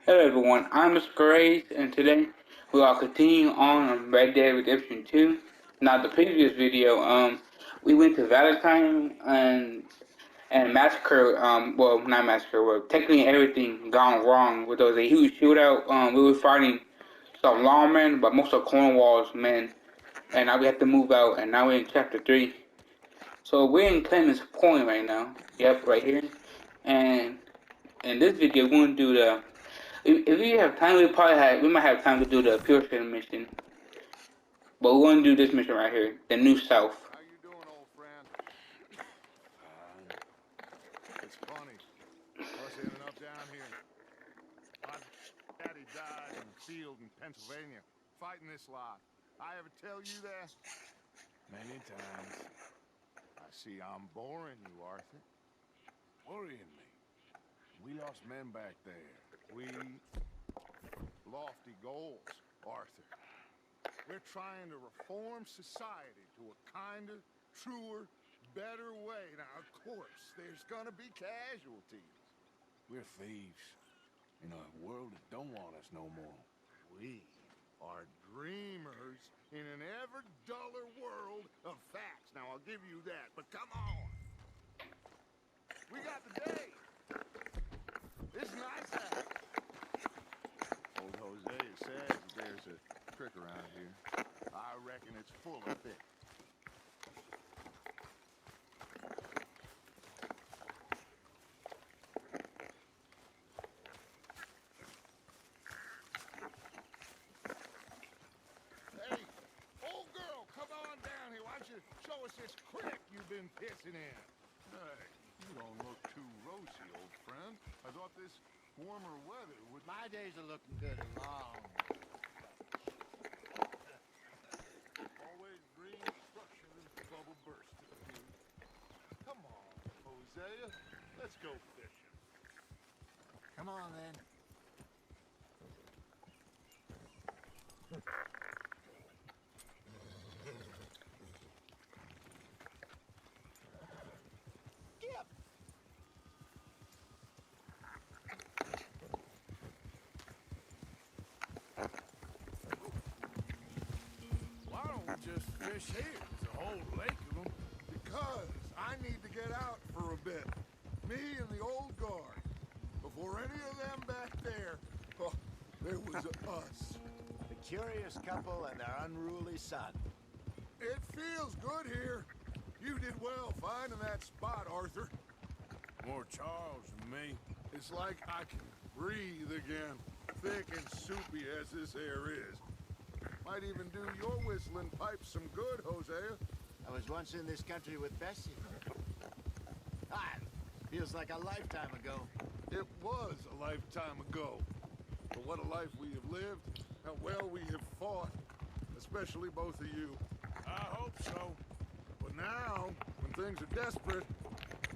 Hello everyone, I'm Mr. Grace, and today we are continuing on Red Dead Redemption 2. Now the previous video, we went to Valentine and Massacre, well not Massacre, well technically everything gone wrong. There was a huge shootout, we were fighting some lawmen, but most of Cornwall's men, and now we have to move out, and now we're in chapter 3. So we're in Clemens Point right now, yep, right here, and in this video we're going to do if we have time, we might have time to do the Purification mission, but we're going to do this mission right here, the New South. How you doing, old friend? It's funny, us ending up down here. My daddy died in the field in Pennsylvania, fighting this lot. I ever tell you that? Many times. I see I'm boring you, Arthur. Worrying me. We lost men back there. We... lofty goals, Arthur. We're trying to reform society to a kinder, truer, better way. Now, of course, there's gonna be casualties. We're thieves in a world that don't want us no more. We are dreamers in an ever duller world of facts. Now, I'll give you that, but come on. We got the day. It's nice out. Old Jose says there's a trick around here. I reckon it's full of it. Hey, old girl, come on down here. Why don't you show us this crick you've been pissing in? Hey, you don't look too rosy, old friend. I thought this warmer weather would... My days are looking good and long. Always green structure and bubble bursting. Come on, Hosea. Let's go fishing. Come on, then. Skip! Why don't we just fish here? There's a whole lake of them. Because I need to get out for a bit. Me and the old guard. Before any of them back there, oh, there was us. The curious couple and their unruly son. It feels good here. You did well finding that spot, Arthur. More Charles than me. It's like I can breathe again. Thick and soupy as this air is. Might even do your whistling pipes some good, Hosea. I was once in this country with Bessie. Ah, feels like a lifetime ago. It was a lifetime ago. But what a life we have lived. How well we have fought. Especially both of you. I hope so. But now, when things are desperate,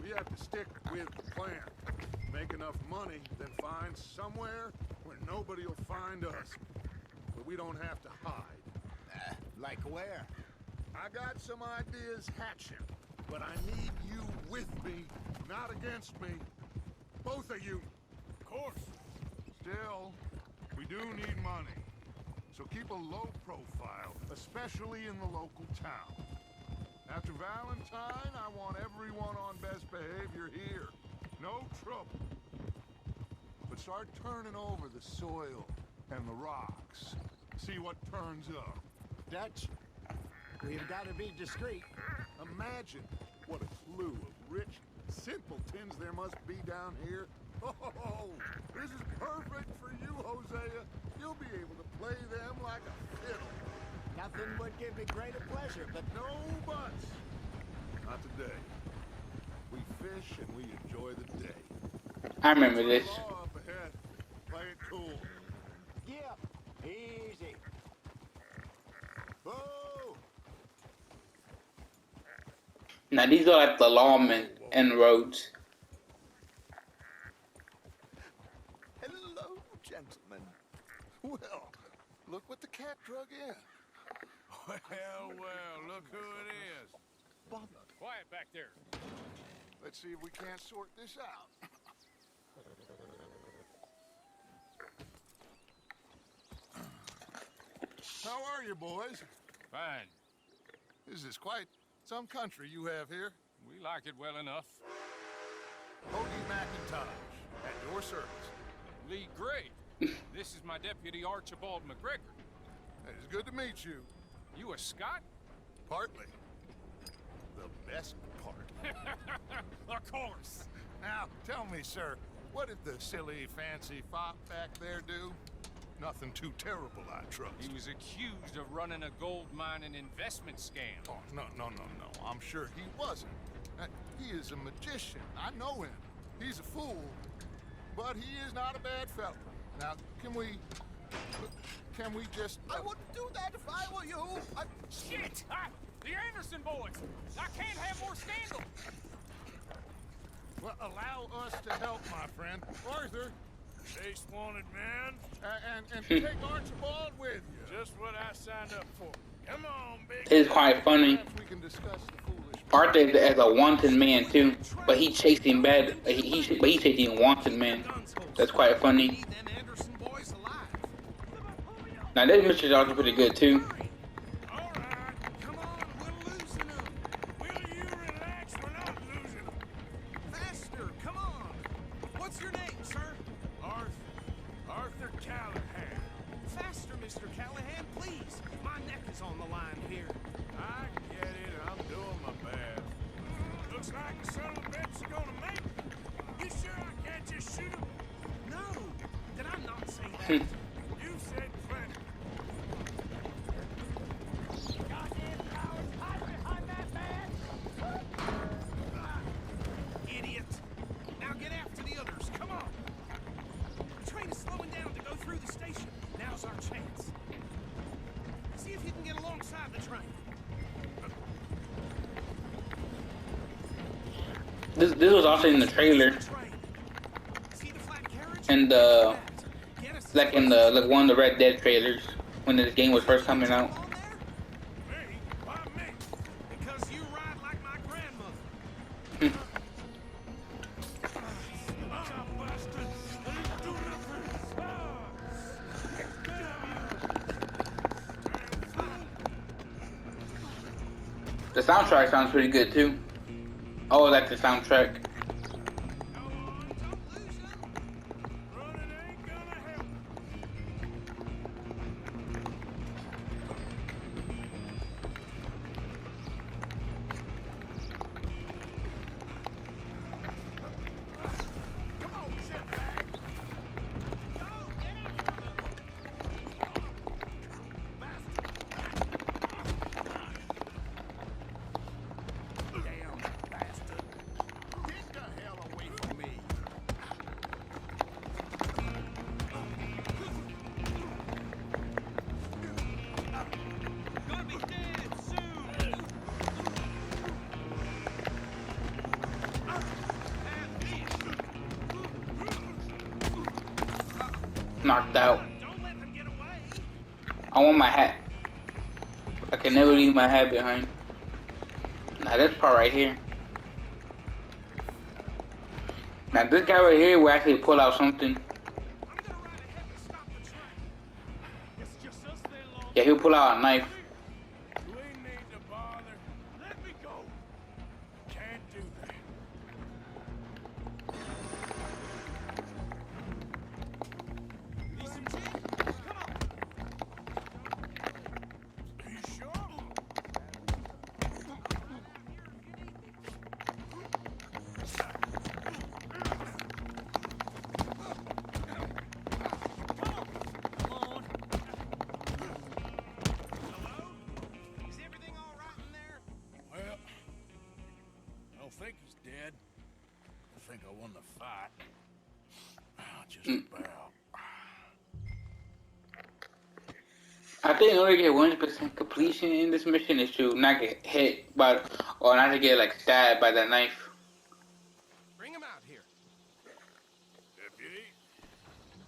we have to stick with the plan. Make enough money, then find somewhere where nobody will find us. But we don't have to hide. Like where? I got some ideas hatching, but I need you with me, not against me. Both of you. Of course. Still, we do need money. So keep a low profile, especially in the local town. After Valentine, I want everyone on best behavior here. No trouble. But start turning over the soil and the rocks. See what turns up. Dutch, we've got to be discreet. Imagine what a slew of rich simpletons there must be down here. Oh, this is perfect for you, Hosea. You'll be able to play them like a fiddle. Nothing would give me greater pleasure, but No buts. Not today. We fish and we enjoy the day. I remember this. Law up ahead. Play it cool. Skip! Easy. Whoa! Now these are like the lawmen and roads. Hello, gentlemen. Well, look what the cat drug in. Well, look who it is. Bobby, Quiet back there. let's see if we can't sort this out. How are you, boys? Fine. This is quite some country you have here. We like it well enough. Hoagie McIntosh, at your service. Lee Gray. This is my deputy Archibald McGregor. It's good to meet you. You a Scot? Partly. The best part. Of course. Now, tell me, sir, what did the silly, fancy fop back there do? Nothing too terrible, I trust. He was accused of running a gold mine and investment scam. Oh, no. I'm sure he wasn't. He is a magician. I know him. He's a fool. But he is not a bad fellow. Now, can we just... I wouldn't do that if I were you. Shit! The Anderson boys! I can't have more scandal! Well, allow us to help, my friend. Arthur, Chase wanted man. and take Archibald with you. Just what I signed up for. Come on, big. It's quite funny. Perhaps we can discuss the foolish... Arthur is as a wanted man too, but he chasing bad. He chasing wanted man. That's quite funny. Now this mission is also pretty good too. All right, come on, we're losing them. Will you relax? We're not losing them. Faster, come on. What's your name, sir? Arthur Callahan. Faster, Mr. Callahan, please. My neck is on the line here. I get it. I'm doing my best. Looks like the son of a bitch is gonna make it. You sure I can't just shoot him? No, did I not say that? You said plenty. Idiot. Now get after the others, come on. The train is slowing down to go through the station. Now's our chance. See if you can get alongside the train. This was also in the trailer See the flat carriage? and Get us like in the one of the Red Dead trailers when this game was first coming out. on there? Me? Why me? Because you ride like my grandmother. The soundtrack sounds pretty good too. Oh, I like the soundtrack. Running ain't gonna help. Come on, sit back. Damn bastard. Get the hell away from me. Gonna be dead soon. Knocked out. Don't let them get away. I want my hat. I can never leave my hat behind. Now this part right here. Now this guy right here will actually pull out something. I'm gonna ride ahead and stop the train. It's just us there, long. Yeah, he'll pull out a knife. We need to bother. Let me go. Can't do that. Need some gin? Come on. You sure? Come on. Hello? Is everything all right in there? Well, I don't think he's dead. I think I won the fight. Just about. I think in order to get 100% completion in this mission is to not get hit by, or not to get like stabbed by that knife. Bring him out here. Deputy,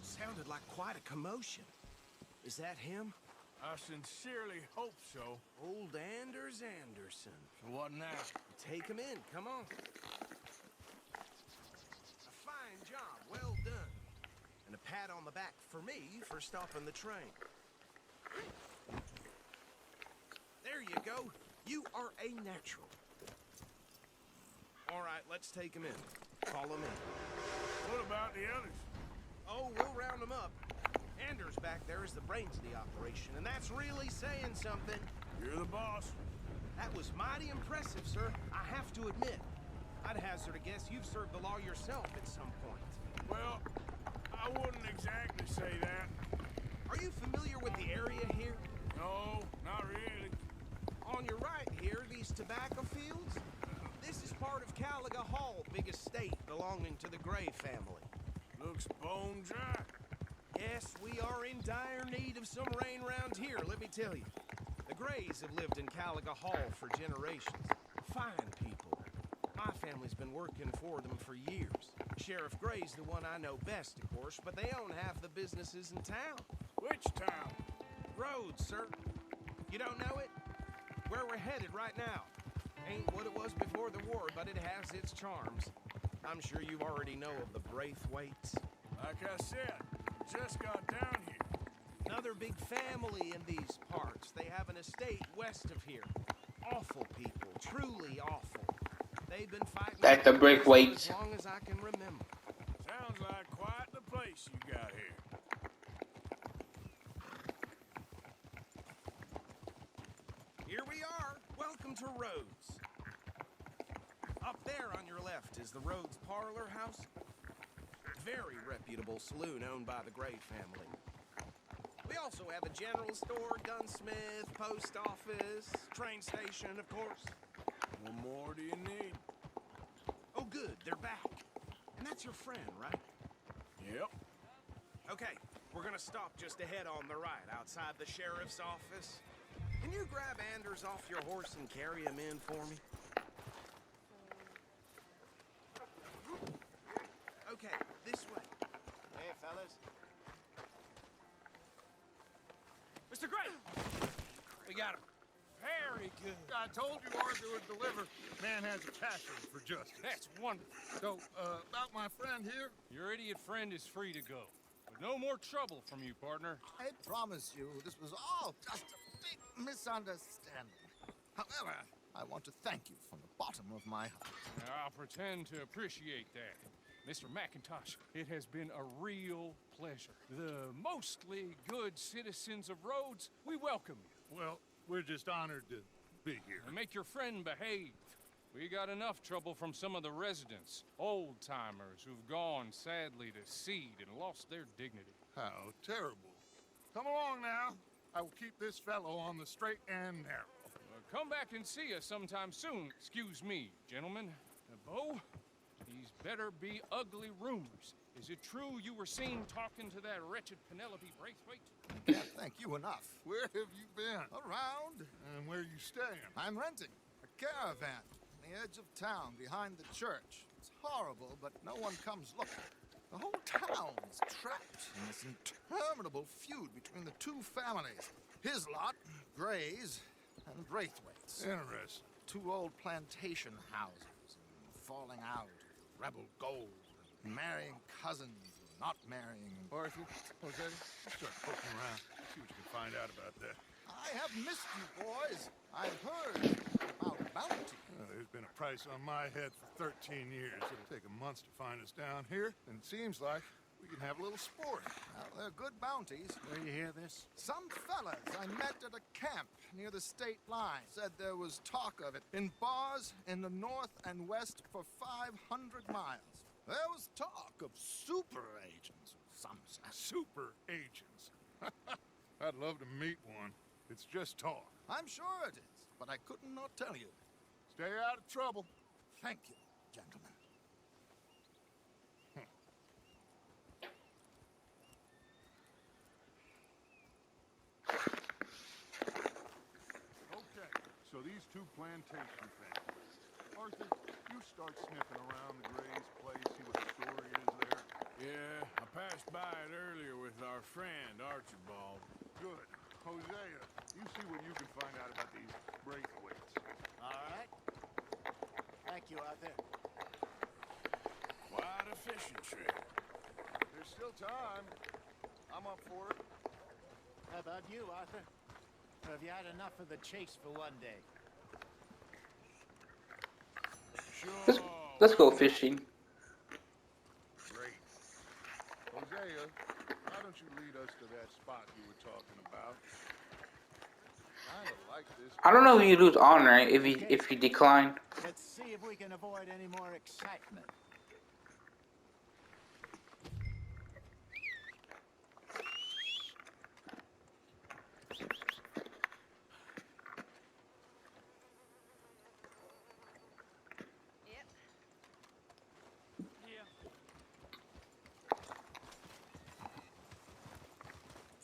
Sounded like quite a commotion. Is that him? I sincerely hope so. Old Anders Anderson. So what now? Take him in, come on. A fine job, well done. And a pat on the back for me for stopping the train. There you go. You are a natural. All right, let's take him in. Follow me. What about the others? Oh, we'll round them up. Anders back there is the brains of the operation, and that's really saying something. You're the boss. That was mighty impressive, sir. I have to admit. I'd hazard a guess you've served the law yourself at some point. Well, I wouldn't exactly say that. Are you familiar with the area here? No, not really. On your right here, these tobacco fields? This is part of Caliga Hall, big estate belonging to the Gray family. Looks bone dry. Yes, we are in dire need of some rain round here, let me tell you. The Grays have lived in Caliga Hall for generations. Fine people. My family's been working for them for years. Sheriff Gray's the one I know best, of course, but they own half the businesses in town. Which town? Rhodes, sir. You don't know it? Where we're headed right now. Ain't what it was before the war, but it has its charms. I'm sure you already know of the Braithwaites. Like I said, just got down here. Another big family in these parts. They have an estate west of here. Awful people, truly awful. They've been fighting That's the Braithwaites. as long as I can remember. Sounds like quite the place you got here. Here we are. Welcome to Rhodes. Up there on your left is the Rhodes Parlor House. Very reputable saloon owned by the Gray family. We also have a general store, gunsmith, post office, train station, of course. What more do you need? Oh, good, they're back. And that's your friend, right? Yep. Okay, we're gonna stop just ahead on the right, outside the sheriff's office. Can you grab Anders off your horse and carry him in for me? Okay, this way. Hey, fellas. Mr. Gray! We got him. Very good. I told you Arthur would deliver. Man has a passion for justice. That's wonderful. So, about my friend here, Your idiot friend is free to go. But no more trouble from you, partner. I promise you, this was all just a big misunderstanding. However, I want to thank you from the bottom of my heart. I'll pretend to appreciate that. Mr. McIntosh, it has been a real pleasure. The mostly good citizens of Rhodes, we welcome you. well, we're just honored to be here. And make your friend behave. We got enough trouble from some of the residents, old-timers who've gone, sadly, to seed and lost their dignity. How terrible. Come along now. I will keep this fellow on the straight and narrow. Come back and see us sometime soon. Excuse me, gentlemen. Bo, these better be ugly rumors. Is it true you were seen talking to that wretched Penelope Braithwaite? Can't thank you enough. Where have you been? Around, And where you staying? I'm renting a caravan on the edge of town behind the church. It's horrible, but no one comes looking. The whole town's trapped in this interminable feud between the two families. His lot, Grays, and Braithwaite's. Interesting. Two old plantation houses, and falling out, rebel gold, and marrying cousins, and not marrying. Arthur, Jose, start poking around. See what you can find out about that. I have missed you, boys. I've heard about bounty. There's been a price on my head for 13 years. It'll take a month to find us down here, and it seems like we can have a little sport. Well, they're good bounties. Where you hear this? Some fellas I met at a camp near the state line said there was talk of it in bars in the north and west for 500 miles. There was talk of super agents of some sort. Super agents. I'd love to meet one. It's just talk. I'm sure it is, but I couldn't not tell you. Stay out of trouble. Thank you, gentlemen. Okay, so these two plantation families. Arthur, you start sniffing around the Gray's place, see what the story is there. Yeah, I passed by it earlier with our friend, Archibald. Good. Hosea, you see what you can find out about these Braithwaites. All right. Thank you, Arthur. Quite a fishing trip. There's still time. I'm up for it. How about you, Arthur? Or have you had enough of the chase for one day? Let's, Sure. let's go fishing. Great. Hosea, why don't you lead us to that spot you were talking about? Kinda like this. I don't know if you lose honor if you decline. Let's see if we can avoid any more excitement.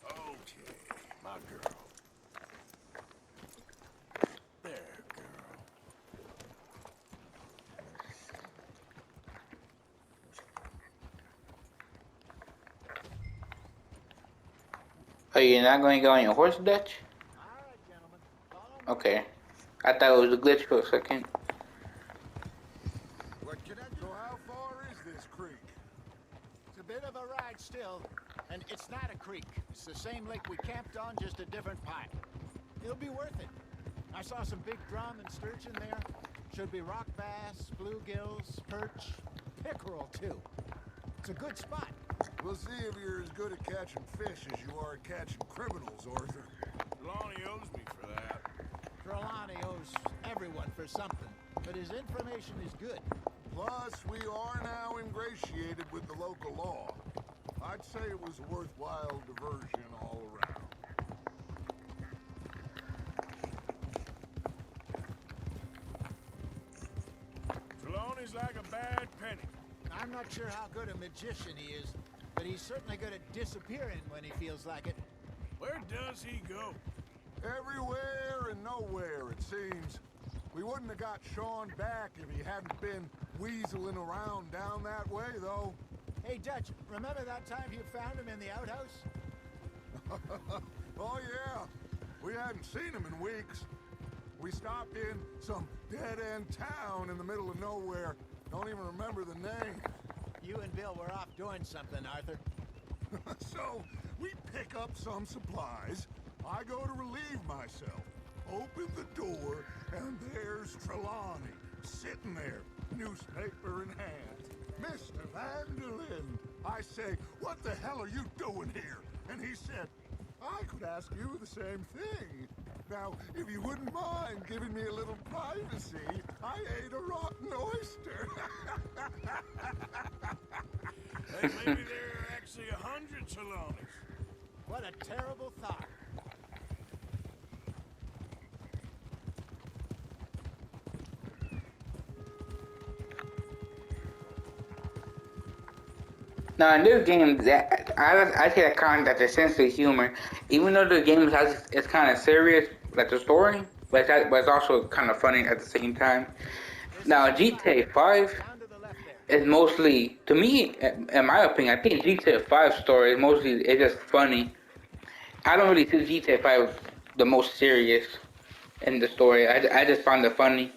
Okay, my girl. There, girl. Are you not going to go on your horse, Dutch? All right, gentlemen. Follow me. Okay. I thought it was a glitch for a second. What can I do? So how far is this creek? It's a bit of a ride still, and it's not a creek. It's the same lake we camped on, just a different pipe. It'll be worth it. I saw some big drum and sturgeon there. Should be rock bass, bluegills, perch, pickerel too. It's a good spot. We'll see if you're as good at catching fish as you are at catching criminals, Arthur. Lonnie owes me for that. Trelawney owes everyone for something, but his information is good. Plus, we are now ingratiated with the local law. I'd say it was a worthwhile diversion all around. Trelawney's like a bad penny. I'm not sure how good a magician he is, but he's certainly good at disappearing when he feels like it. Where does he go? Everywhere and nowhere, it seems. We wouldn't have got Sean back if he hadn't been weaseling around down that way, though. Hey, Dutch, remember that time you found him in the outhouse? Oh, yeah. We hadn't seen him in weeks. We stopped in some dead-end town in the middle of nowhere. Don't even remember the name. You and Bill were off doing something, Arthur. So, we pick up some supplies. I go to relieve myself. Open the door, and there's Trelawney, sitting there, newspaper in hand. Mr. Vanderlyn. I say, what the hell are you doing here? And he said, I could ask you the same thing. Now, if you wouldn't mind giving me a little privacy, I ate a rotten oyster. Hey, maybe there are actually 100 Trelawneys. What a terrible thought. Now in this game, that I take that kind of that sense of humor, even though the game it's kind of serious, like the story, but it's also kind of funny at the same time. Now GTA 5 Down to the left there. is mostly, to me, in my opinion, I think GTA 5 story is mostly it's just funny. I don't really see GTA 5 the most serious in the story. I just find it funny.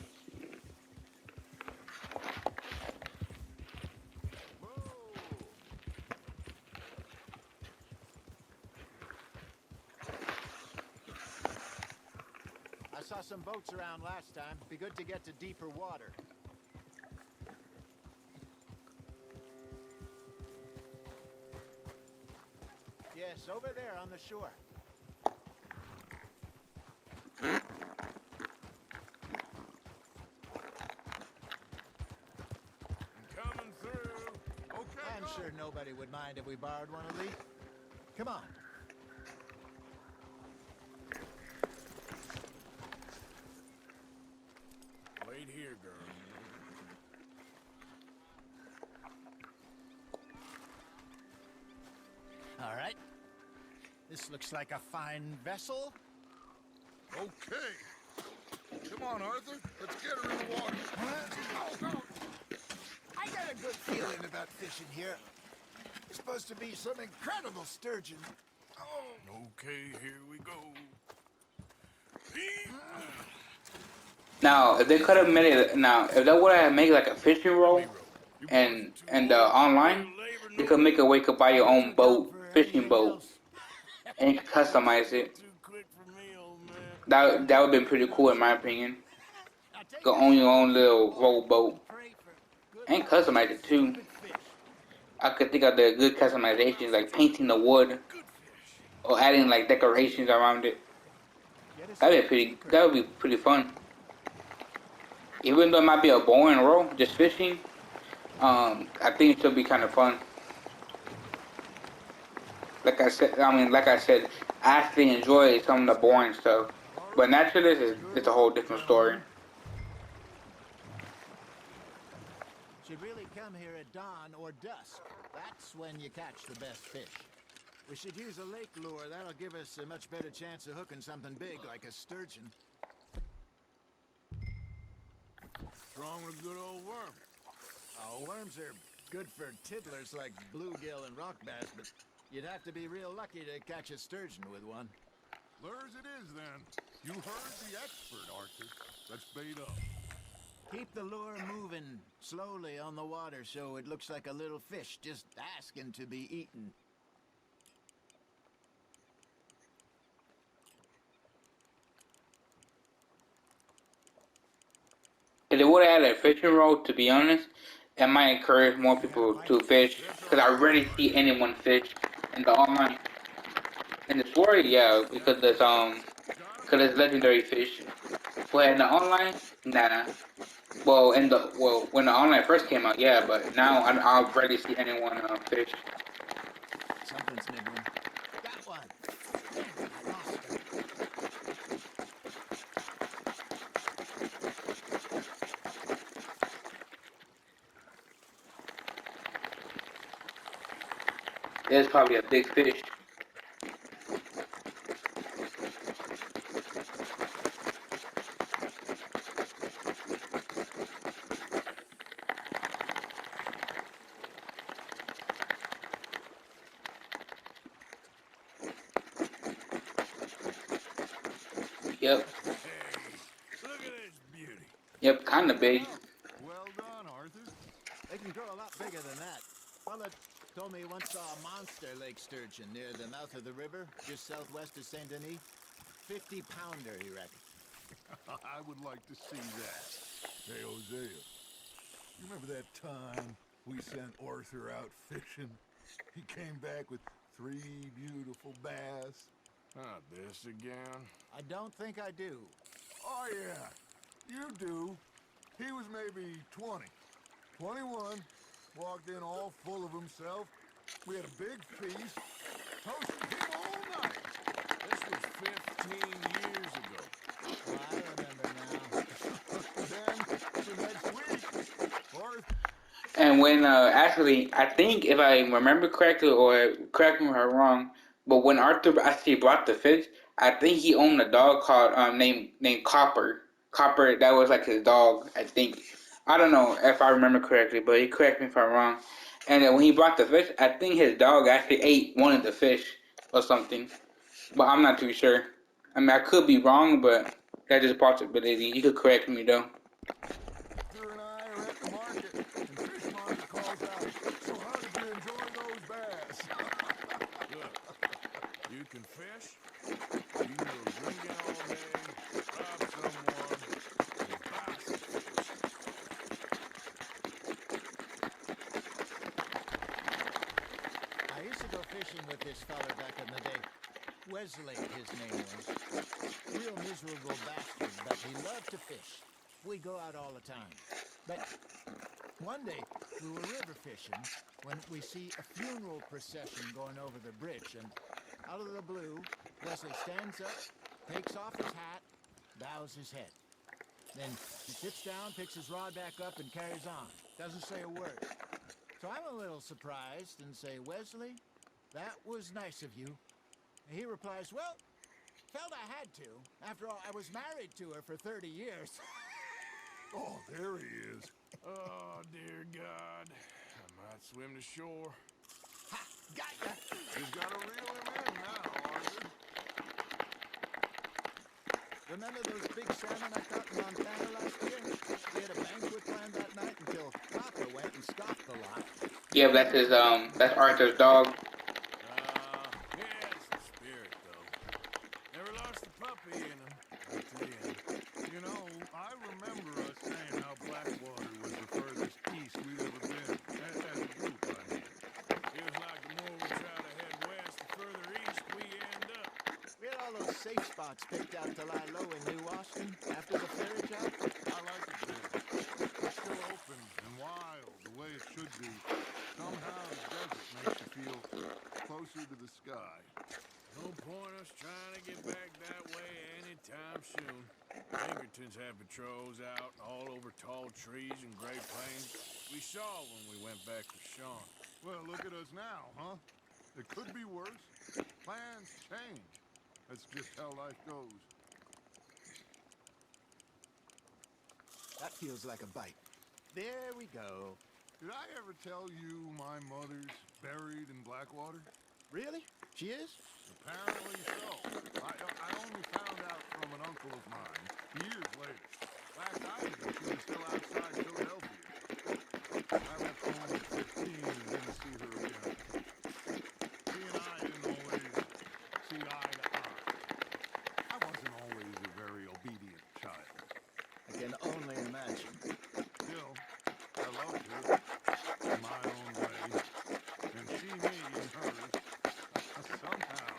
I saw some boats around last time. Be good to get to deeper water. Yes, over there on the shore. Coming through. Okay, I'm go. sure nobody would mind if we borrowed one of these. Come on. Wait here, girl. All right. This looks like a fine vessel. Okay. Come on, Arthur. Let's get her in the water. Oh, no. I got a good feeling about fishing here. It's supposed to be some incredible sturgeon. Okay, here we go. Now, if they could have made it, if they would have made like a fishing role, and online, you could make it where you could buy your own boat, fishing boat, and you could customize it. Too quick for me, old man. That would have been pretty cool in my opinion. Now take Go your own your own shovel little and rowboat pray for good and luck with customize it these too. stupid fish. I could think of the good customizations like painting the wood Good fish. or adding like decorations around it. Get us a keeper. That would be pretty fun. Even though it might be a boring role, just fishing, I think it should be kind of fun. Like I said, I actually enjoy some of the boring stuff, but naturalist is Good it's a whole luck, different story. gentlemen. Should really come here at dawn or dusk. That's when you catch the best fish. We should use a lake lure. That'll give us a much better chance of hooking something big like a sturgeon. Strong with a good old worm. Oh, worms are good for tiddlers like bluegill and rock bass, but you'd have to be real lucky to catch a sturgeon with one. Lures it is, then. You heard the expert, Arthur. Let's bait up. Keep the lure moving slowly on the water so it looks like a little fish just asking to be eaten. If they would have had a fishing role, to be honest, it might encourage more people to fish. Cause I rarely see anyone fish in the online. In the story, yeah, cause it's legendary fish. But in the online, nah. Well, when the online first came out, yeah, but now I rarely see anyone fish. Something's nibbling. Got one. Damn, I lost him. There's probably a big fish. Yep, Hey, look at this beauty. yep, kind of big. Well done, Arthur. They can grow a lot bigger than that. Fella told me he once saw a monster lake sturgeon near the mouth of the river, just southwest of Saint Denis. 50-pounder, he reckoned. I would like to see that. Hey, Hosea. You remember that time we sent Arthur out fishing? He came back with 3 beautiful bass. Not this again. I don't think I do. Oh, yeah. You do. He was maybe 20. 21. Walked in all full of himself. We had a big feast. Toasted him all night. This was 15 years ago. Oh, I remember now. Then, the next week, Arthur... And when actually, I think if I remember correctly, or correct me if I'm wrong, but when Arthur actually brought the fish, I think he owned a dog called named Copper. Copper, that was like his dog, I think. I don't know if I remember correctly, but he correct me if I'm wrong. And then when he brought the fish, I think his dog actually ate one of the fish or something. But I'm not too sure. I mean, I could be wrong, but that's just a possibility. You could correct me though. Arthur and I are at the market, and Fishmonger calls out, "So how did you enjoy those bass?" Look, you can fish, you can go drinking all day, rob someone, or buy some fish. I used to go fishing with this fella back in the day. Wesley, his name was. Real miserable bastard, but he loved to fish. We go out all the time. But one day, we were river fishing when we see a funeral procession going over the bridge, and out of the blue, Wesley stands up, takes off his hat, bows his head. Then he sits down, picks his rod back up, and carries on. Doesn't say a word. So I'm a little surprised and say, "Wesley, that was nice of you." And he replies, "Well, felt I had to. After all, I was married to her for 30 years. Oh, there he is. Oh, dear God. I might swim to shore. Ha! Got ya! He's got to reel him in now, Arthur. Remember those big salmon I caught in Montana last year? We had a banquet planned that night until Papa went and stopped the lot. Yeah, that's Arthur's dog. He had some spirit, though. Never lost a puppy in him. we've ever been. As a group, I mean. Feels like the more we try to head west, the further east we end up. We had all those safe spots picked out to lie low in New Austin after the ferry job. I like it there. It's still open and wild, the way it should be. Somehow the desert makes you feel closer to the sky. No point us trying to get back that way anytime soon. Pinkertons have patrols out all over tall trees and Great Plains. We saw when we went back to Sean. Well, look at us now, huh? It could be worse. Plans change. That's just how life goes. That feels like a bite. There we go. Did I ever tell you my mother's buried in Blackwater? Really? She is? Apparently so. I only found out from an uncle of mine years later. Last I knew, she was still outside Philadelphia. I left home at 15 and didn't see her again. She and I didn't always see eye to eye. I wasn't always a very obedient child. I can only imagine. Still, I loved her in my own way, and she me in hers. Somehow,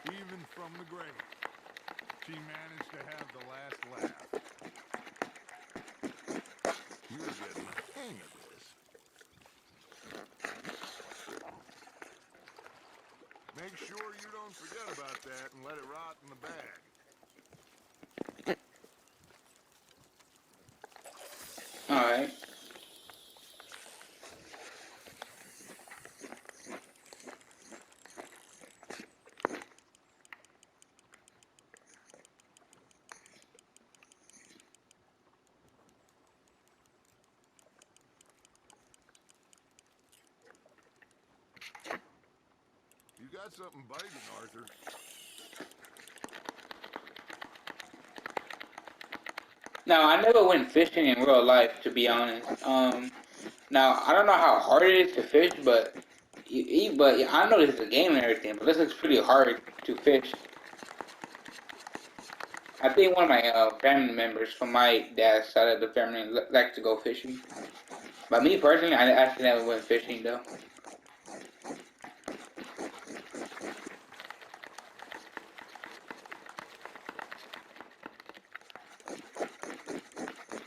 even from the grave, she managed to have the last laugh. You're getting the hang of this. Make sure you don't forget about that and let it rot in the bag. Alright. You got something biting, Arthur. Now, I never went fishing in real life, to be honest. Now, I don't know how hard it is to fish, but I know this is a game and everything, but this looks pretty hard to fish. I think one of my family members from my dad's side of the family like to go fishing. But me personally, I actually never went fishing, though.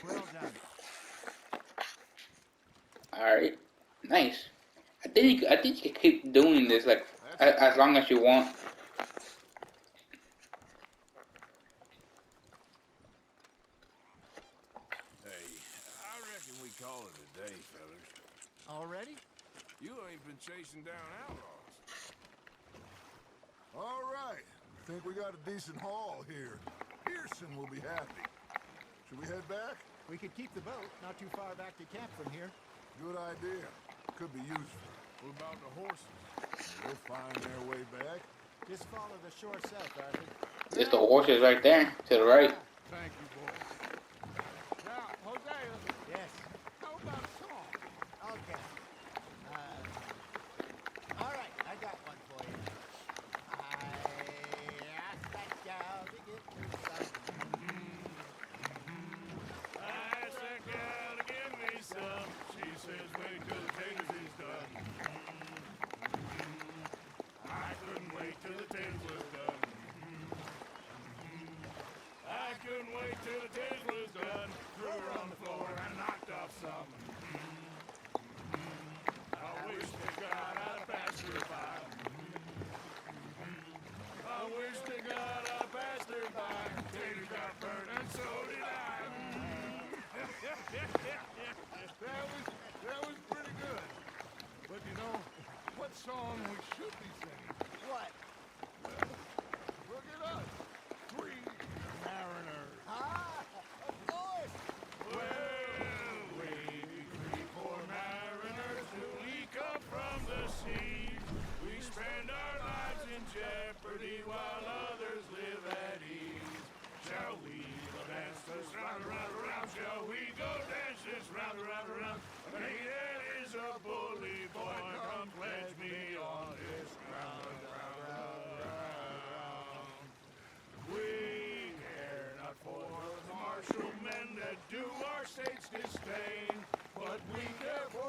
Well done. Alright, nice. I think you can keep doing this like as long as you want. Hey, I reckon we call it a day, fellas. Already? You ain't been chasing down outlaws. All right. I think we got a decent haul here. Pearson will be happy. Should we head back? We could keep the boat not too far back to camp from here. Good idea. Could be useful. What about the horses? They'll find their way back. Just follow the shore south, Arthur. There's the horses right there to the right. Thank you, boys. Now, Hosea, Yes. how about a song? Okay. All right, I got one for you. I asked that gal to give me some. I asked that gal to give me some. She says wait till the taters is done. I couldn't wait till the taters was done. I couldn't wait till the taters was done. Threw her on the floor and knocked off some. I wish to God I'd passed her by. I wish to God I passed her by. Taters got burned and so did I. That was pretty good. But you know, what song we should be singing? What? Look at us. 3 mariners. Ah, of course. Well, we be 3 mariners who we come from the seas. We spend our lives in jeopardy while others live at ease. Shall we go dance this round, around, around? Shall we go dance this round, around, around? That is a bully boy. Come pledge me on this ground, round, round, round. We care not for the martial men that do our state's disdain, but we care for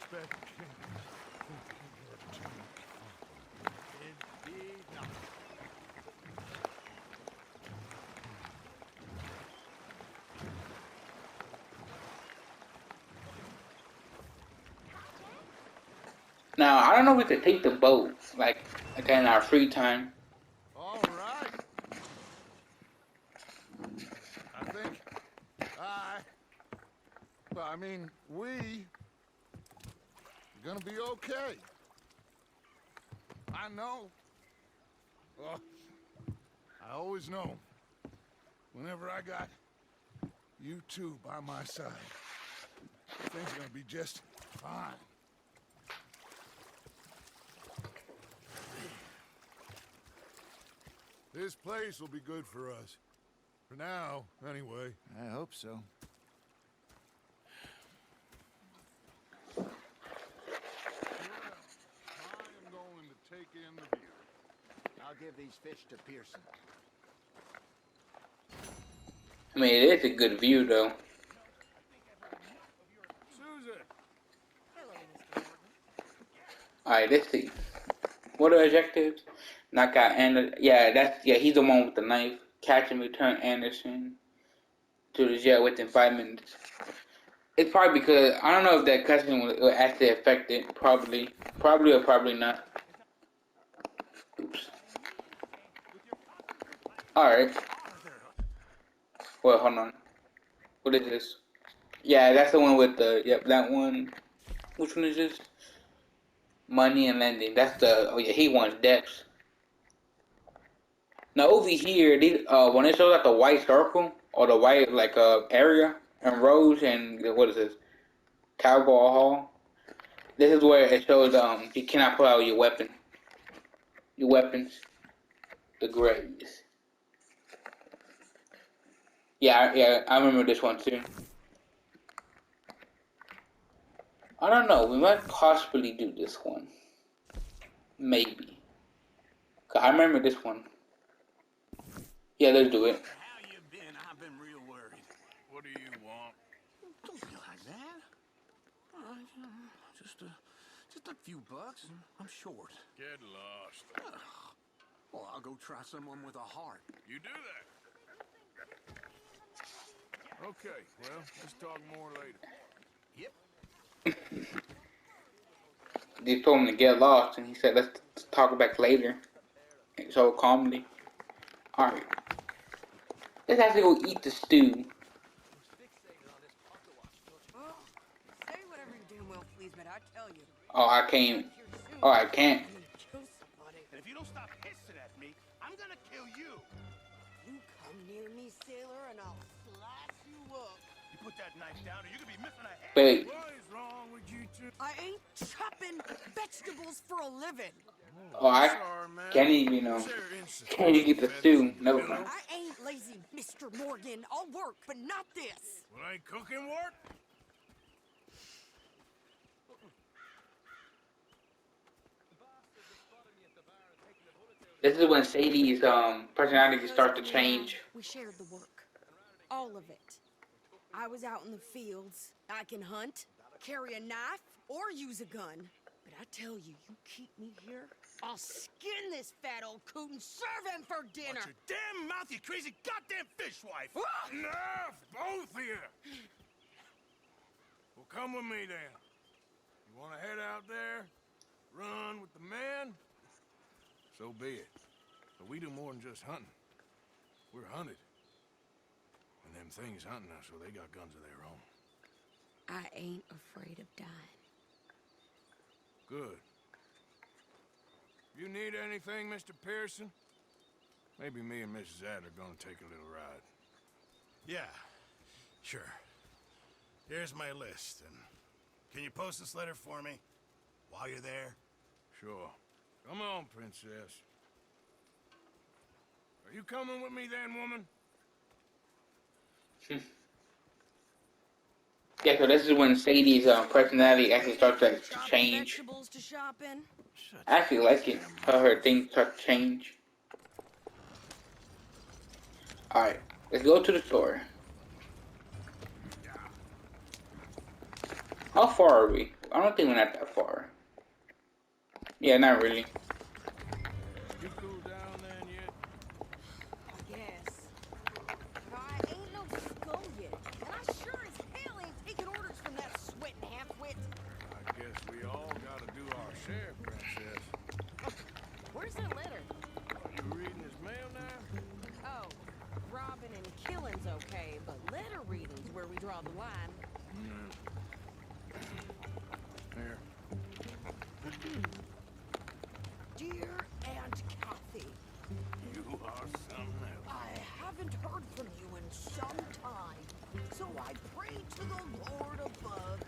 expect king. Indeed not. Now I don't know if we could take the boat like in our free time. All right. I think I mean, we are gonna be okay. I know. Well, I always know. Whenever I got you two by my side, things are gonna be just fine. This place will be good for us. For now, anyway. I hope so. Well, I am going to take in the view. I'll give these fish to Pearson. I mean, it is a good view though. Susan! Alright, let's see. What are objectives? Knock out Anderson. Yeah, he's the one with the knife. Catch and return Anderson to the jail within 5 minutes. It's probably because I don't know if that cussing will actually affect it. Probably or probably not. Oops. Alright. Well, hold on. What is this? Yeah, that's the one with the, yep, that one. Which one is this? Money and lending. That's the, oh yeah, he wants debts. Now over here, these, when it shows like the white circle, or the white, like, area, and rows, and, what is this? Cowboy Hall. This is where it shows, you cannot pull out your weapon. Your weapons. The graves. Yeah, I remember this one too. I don't know, we might possibly do this one. Maybe. 'Cause I remember this one. Yeah, let's do it. How you been? I've been real worried. What do you want? Don't be like that. Just a few bucks. I'm short. Get lost. Well, I'll go try someone with a heart. You do that. Okay, well, let's talk more later. Yep. They told him to get lost, and he said, let's talk back later. So calmly. Alright. Let's actually go eat the stew. Oh, say whatever you damn well please, but I tell you. Oh, I can't. Oh, I can't. I'm gonna kill somebody. And if you don't stop hissing at me, I'm gonna kill you. You come near me, sailor, and I'll slice you up. You put that knife down, or you're gonna be missing a head. Wait. What is wrong with you two? I ain't chopping vegetables for a living. Oh, I Sorry, man. can't even, can't even get the stew. Never mind. I ain't lazy, Mr. Morgan. I'll work, but not this. Well, ain't cooking work? This is when Sadie's personality starts to change. We shared the work. All of it. I was out in the fields. I can hunt, carry a knife, or use a gun. But I tell you, you keep me here, I'll skin this fat old coot and serve him for dinner. Watch your damn mouth, you crazy goddamn fishwife! Enough, both of you. Well, come with me then. You want to head out there, run with the men? So be it. But we do more than just hunting. We're hunted. And them things hunting us, so they got guns of their own. I ain't afraid of dying. Good. You need anything, Mr. Pearson? Maybe me and Mrs. Adler are gonna take a little ride. Yeah, sure. Here's my list, and can you post this letter for me while you're there? Sure. Come on, princess. Are you coming with me then, woman? Yeah, so this is when Sadie's personality actually starts to change. Vegetables to shop in. I actually like it, how her things start to change. Alright, let's go to the store. How far are we? I don't think we're not that far. Yeah, not really. You cool down then yet? Yes. I ain't no skull yet, and I sure as hell ain't taking orders from that sweating half-wit. I guess we all gotta do our share, Princess. Where's that letter? You reading his mail now? Oh, robbing and killing's okay, but letter reading's where we draw the line. Here. Dear Aunt Kathy, You are something else. I haven't heard from you in some time, so I pray to the Lord above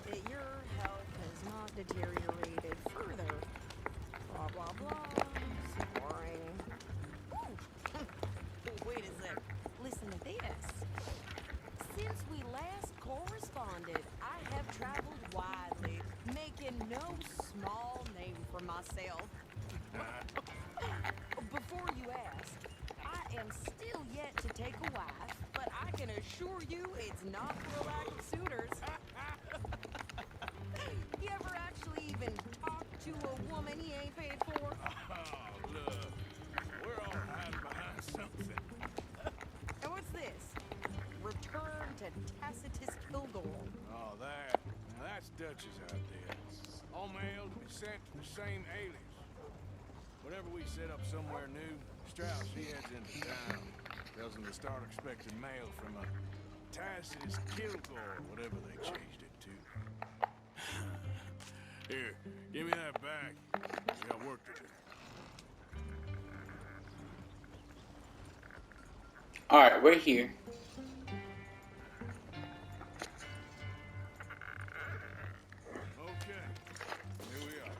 that your health has not deteriorated further. Blah, blah, blah. Boring. Ooh. Wait a sec. Listen to this. Since we last corresponded, I have traveled widely, making no small name for myself. Before you ask, I am still yet to take a wife, but I can assure you it's not for a lack of suitors. You ever actually even talk to a woman he ain't paid for? Oh, look. We're all hiding behind something. And what's this? Return to Tacitus Kilgore. Oh, that. Now that's Dutch's idea. All mail to be sent to the same alias. Whenever we set up somewhere new, Strauss, he heads into town. Tells them to start expecting mail from a Tacitus Kilgore, whatever they changed it to. Here, give me that bag. We got work to do. Alright, we're here. Okay, here we are.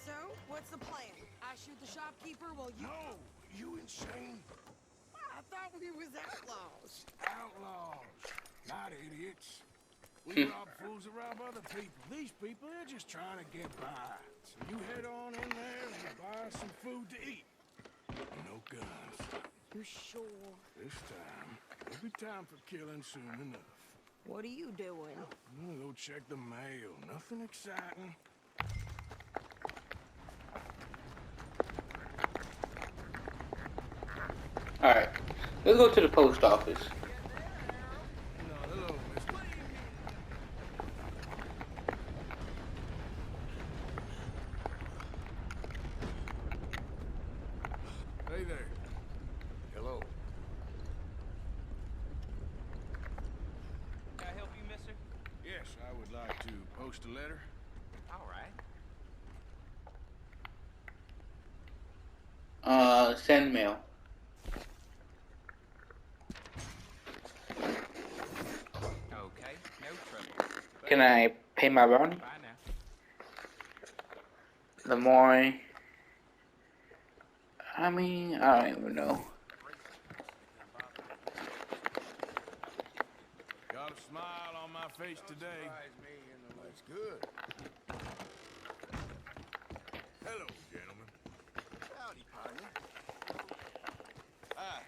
So, what's the plan? I shoot the shopkeeper while you... No, you insane? I thought we was outlaws. Outlaws, not idiots. We rob fools that rob other people. These people, they're just trying to get by. So you head on in there and buy some food to eat. No guns. You're sure? This time, there'll be time for killing soon enough. What are you doing? I'm gonna go check the mail. Nothing exciting. Alright, let's go to the post office. No, hello, mister. Hey there. Hello. Can I help you, mister? Yes, I would like to post a letter. All right. Send mail. Okay, no trouble. Can I pay my bounty? Bye now. Lemoyne. I mean, I don't even know. Got a smile on my face today. That's good. Hello, gentlemen. Howdy, partner. Hi.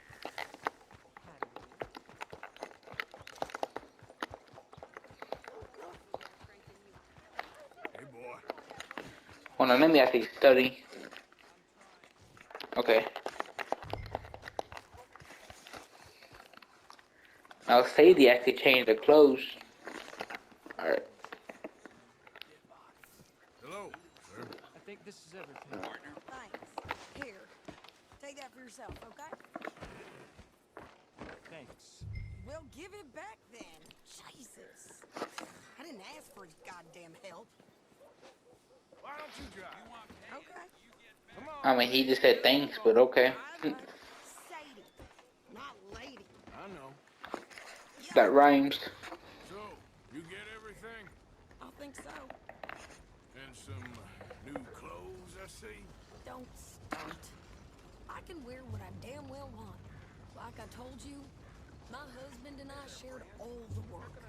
Hey, boy. Hold on, let me actually study. Okay. Now Sadie actually changed the clothes. Alright. Hello, sir. I think this is everything, partner. Thanks. Here. Take that for yourself, okay? Thanks. Well, give it back then. Jesus. I didn't ask for his goddamn help. Why don't you drive? Okay. Come on. I mean, he just said thanks, but okay. I'm Sadie, not lady. I know. That rhymes. So, you get everything? I think so. And some new clothes, I see? Don't stunt. I can wear what I damn well want. Like I told you, my husband and I shared all the work.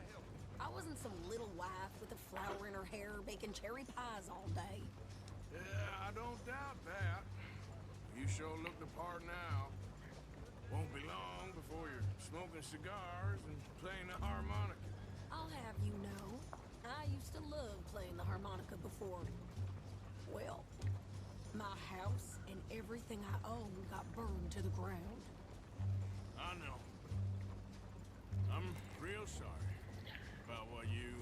I wasn't some little wife with a flower in her hair baking cherry pies all day. Yeah, I don't doubt that. You sure look the part now. Won't be long before you're smoking cigars and playing the harmonica. I'll have you know, I used to love playing the harmonica before. Well, my house and everything I owned got burned to the ground. I know. I'm real sorry about what you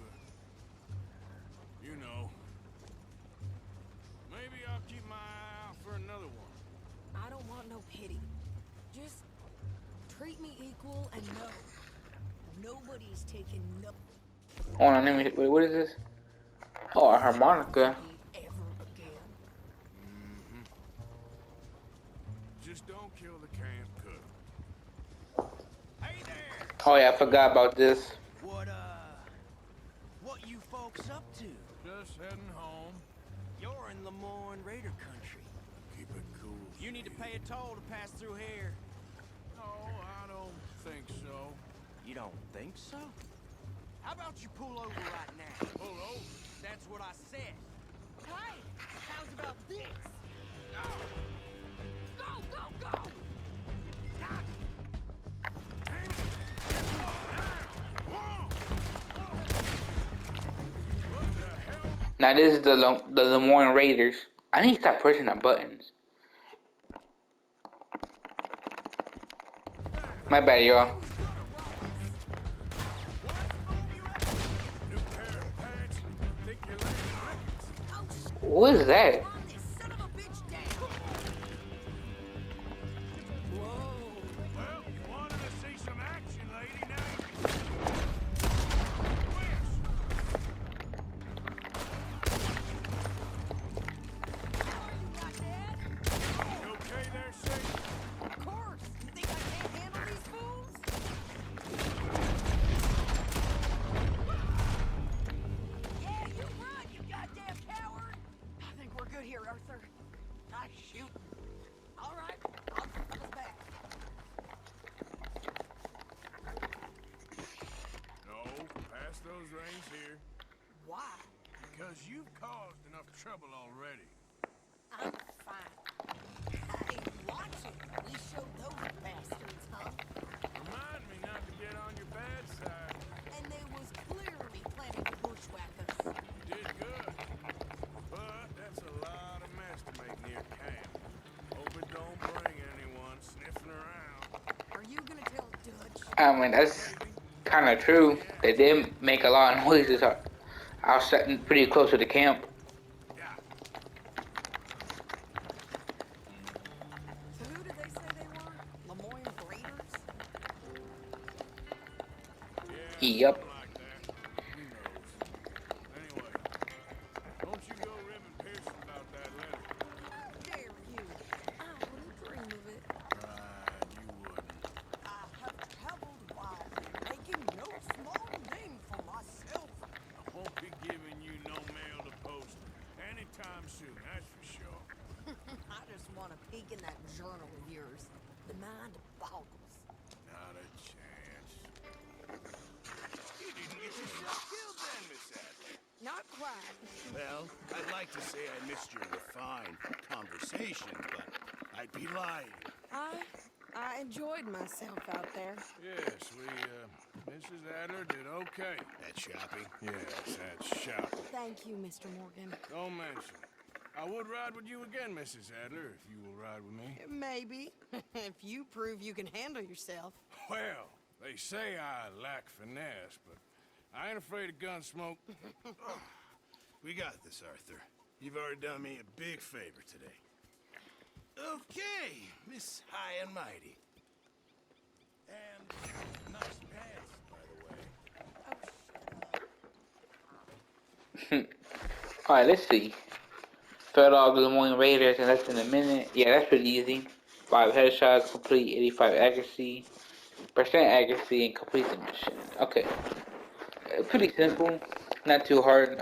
know. Maybe I'll keep my eye out for another one. I don't want no pity. Just treat me equal and know nobody's taking nothing Hold on, let me. Wait, what is this? Oh, a harmonica. ever again. Just don't kill the camp cook. Hey there! Oh yeah, I forgot about this. What you folks up to? Just heading home. You're in Lemoyne Raider country. Keep it cool. You need to pay a toll to pass through here. No, I don't think so. You don't think so? How about you pull over right now? Pull over. That's what I said. Hey, how's about this? Go, go, go! Now this is the Lemoyne Raiders. I need to stop pressing the buttons. My bad, y'all. New pair of pants. Think you're like What is that? Run this son of a bitch down! Whoa! Well, you wanted to see some action, lady. Now you okay there, Sadie? Of course! You think I can't handle these fools? Yeah, you run, you goddamn coward! I think we're good here, Arthur. Nice shoot. All right, I'll take us back. No, pass those reins here. Why? Because you've caused enough trouble already. I'm fine. Hey, watch it. We showed those bastards, huh? Remind me not to get on your bad side. And they was clearly planning to bushwhack us. You did good. But that's a lot of mess to make near camp. Hope it don't bring anyone sniffing around. Are you gonna tell Dutch? I mean, that's kind of true. They did make a lot of noises. I was sitting pretty close to the camp. Yeah. So who did they say they were? Lemoyne Raiders? Yeah. Yep. something like that. Who knows? Anyway, don't you go ribbing Pearson about that letter. How dare you? I wouldn't dream of it. Right, you wouldn't. I have traveled wide, making no small name for myself. I won't be giving you no mail to post anytime soon, that's for sure. I just want to peek in that journal of yours. The mind boggles. Not a chance. You didn't get yourself killed then, Miss Adler. Not quite. Well, I'd like to say I missed your refined conversation, but I'd be lying. I enjoyed myself out there. Yes, Mrs. Adler did okay. That shopping? Yes, that's shopping. Thank you, Mr. Morgan. Don't mention it. I would ride with you again, Mrs. Adler, if you will ride with me. Maybe. If you prove you can handle yourself. Well, they say I lack finesse, but I ain't afraid of gun smoke. We got this, Arthur. You've already done me a big favor today. Okay, Miss High and Mighty. And nice pants, by the way. Alright, let's see. Fed off the Lemoyne Raiders in less than a minute. Yeah, that's pretty easy. 5 headshots, complete 85 accuracy, percent accuracy, and complete the mission. Okay. Pretty simple. Not too hard.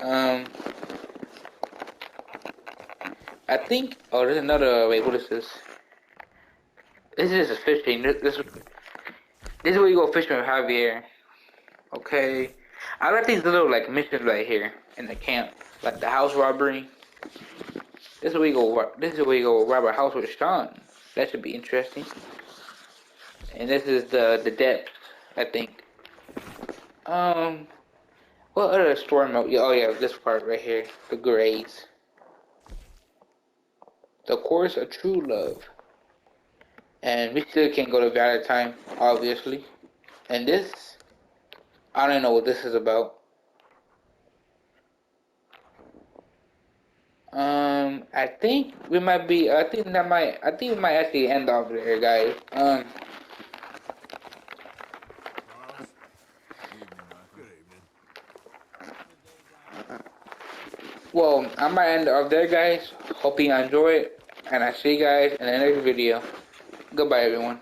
I think. Oh, there's another. Wait, what is this? This is a fishing. This is where you go fishing with Javier. Okay. I like these little like missions right here in the camp, like the house robbery. This is where you go. This is where you go rob a house with Sean. That should be interesting. And this is the depth, I think. What other story mode? Oh yeah, this part right here. The grades. The course of true love. And we still can't go to Valentine, obviously. And this, I don't know what this is about. I think we might be. I think we might actually end off there, guys. Well, I might end off there, guys. Hope you enjoy it, and I see you guys in the next video. Goodbye, everyone.